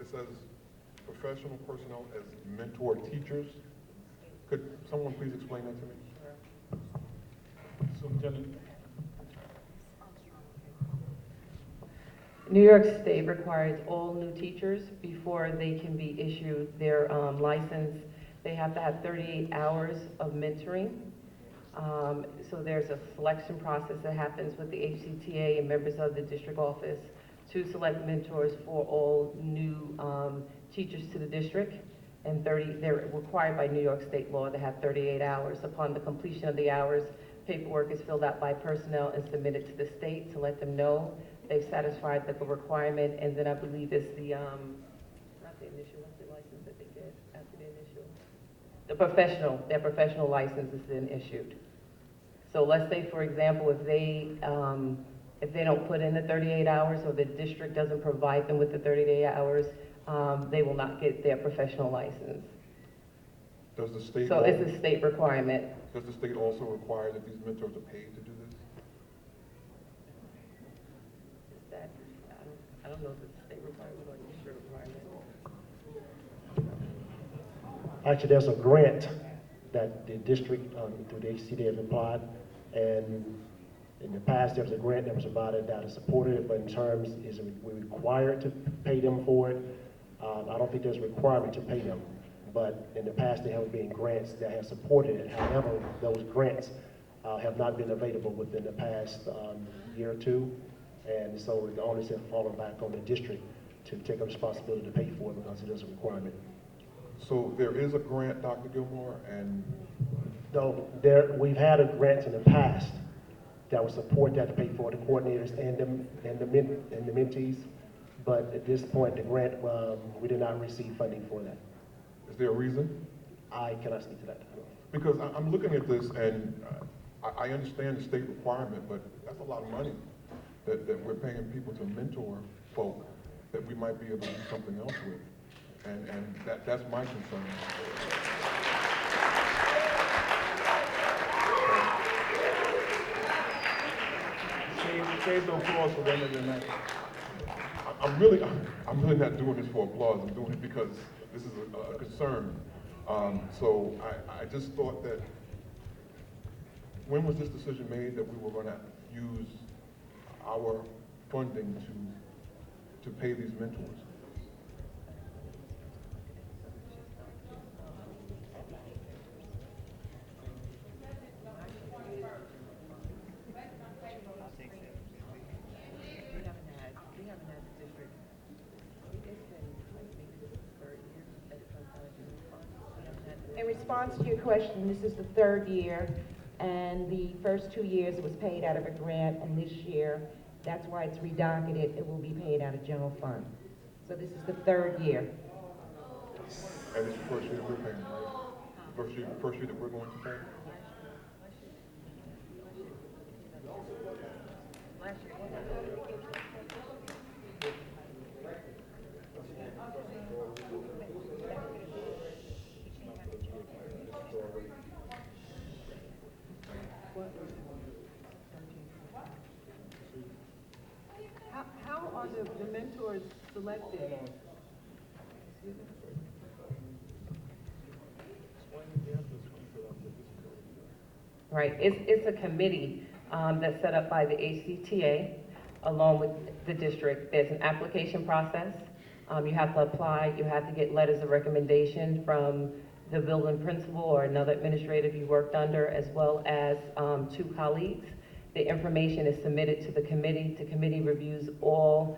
it says professional personnel as mentor teachers. Could someone please explain that to me? Superintendent. New York State requires all new teachers before they can be issued their license. They have to have 38 hours of mentoring. So there's a selection process that happens with the HCTA and members of the district office to select mentors for all new teachers to the district. And they're required by New York State law to have 38 hours. Upon the completion of the hours, paperwork is filled out by personnel and submitted to the state to let them know they've satisfied the requirement. And then I believe it's the, not the initial, what's the license that they get after the initial? Their professional license is then issued. So let's say, for example, if they don't put in the 38 hours or the district doesn't provide them with the 38 hours, they will not get their professional license. Does the state So it's a state requirement. Does the state also require that these mentors are paid to do this? Is that, I don't know if it's a state requirement or a district requirement. Actually, there's a grant that the district, through the HCD has applied, and in the past, there was a grant that was provided that is supported it, but in terms, is we required to pay them for it? I don't think there's a requirement to pay them, but in the past, there have been grants that have supported it. However, those grants have not been available within the past year or two, and so the onus has fallen back on the district to take a responsibility to pay for it because it is a requirement. So there is a grant, Dr. Gilmore, and No, we've had a grant in the past that would support that to pay for the coordinators and the mentees, but at this point, the grant, we did not receive funding for that. is there a reason? I cannot speak to that. Because I'm looking at this and I understand the state requirement, but that's a lot of money that we're paying people to mentor folk that we might be able to do something else with. And that's my concern. Save the applause for the end of the night. I'm really not doing this for applause. I'm doing it because this is a concern. So I just thought that, when was this decision made that we were going to use our funding to pay these mentors? We haven't had the district. It's been like maybe the third year that it comes out of the fund. We haven't had the- In response to your question, this is the third year, and the first 2 years was paid out of a grant, and this year, that's why it's redocketed, it will be paid out of general fund. So this is the third year. And it's the first year that we're paying, right? First year that we're going to pay? Last year, How are the mentors selected? Right, it's a committee that's set up by the HCTA along with the district. There's an application process. You have to apply, you have to get letters of recommendation from the building principal or another administrator you worked under, as well as 2 colleagues. The information is submitted to the committee. The committee reviews all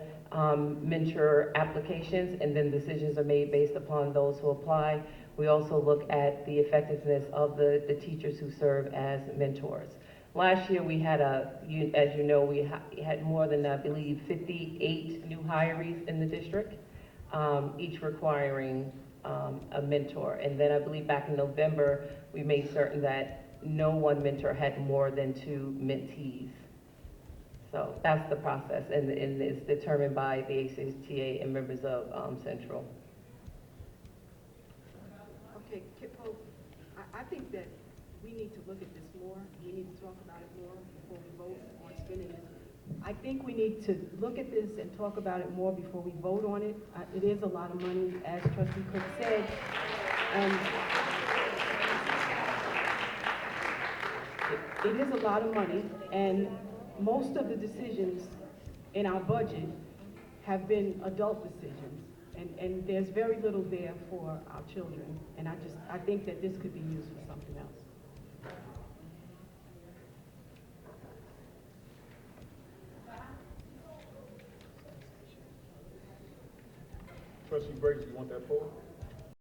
mentor applications, and then decisions are made based upon those who apply. We also look at the effectiveness of the teachers who serve as mentors. Last year, we had as you know, we had more than, I believe, 58 new hirees in the district, each requiring a mentor. And then I believe back in November, we made certain that no one mentor had more than 2 mentees. So that's the process, and it's determined by the HCTA and members of Central. Okay, Kippo, I think that we need to look at this more. We need to talk about it more before we vote on spending it. I think we need to look at this and talk about it more before we vote on it. It is a lot of money, as trustee Cook said, and it is a lot of money, and most of the decisions in our budget have been adult decisions, and there's very little there for our children, and I think that this could be used for something else. Trustee Briggs, you want that poll?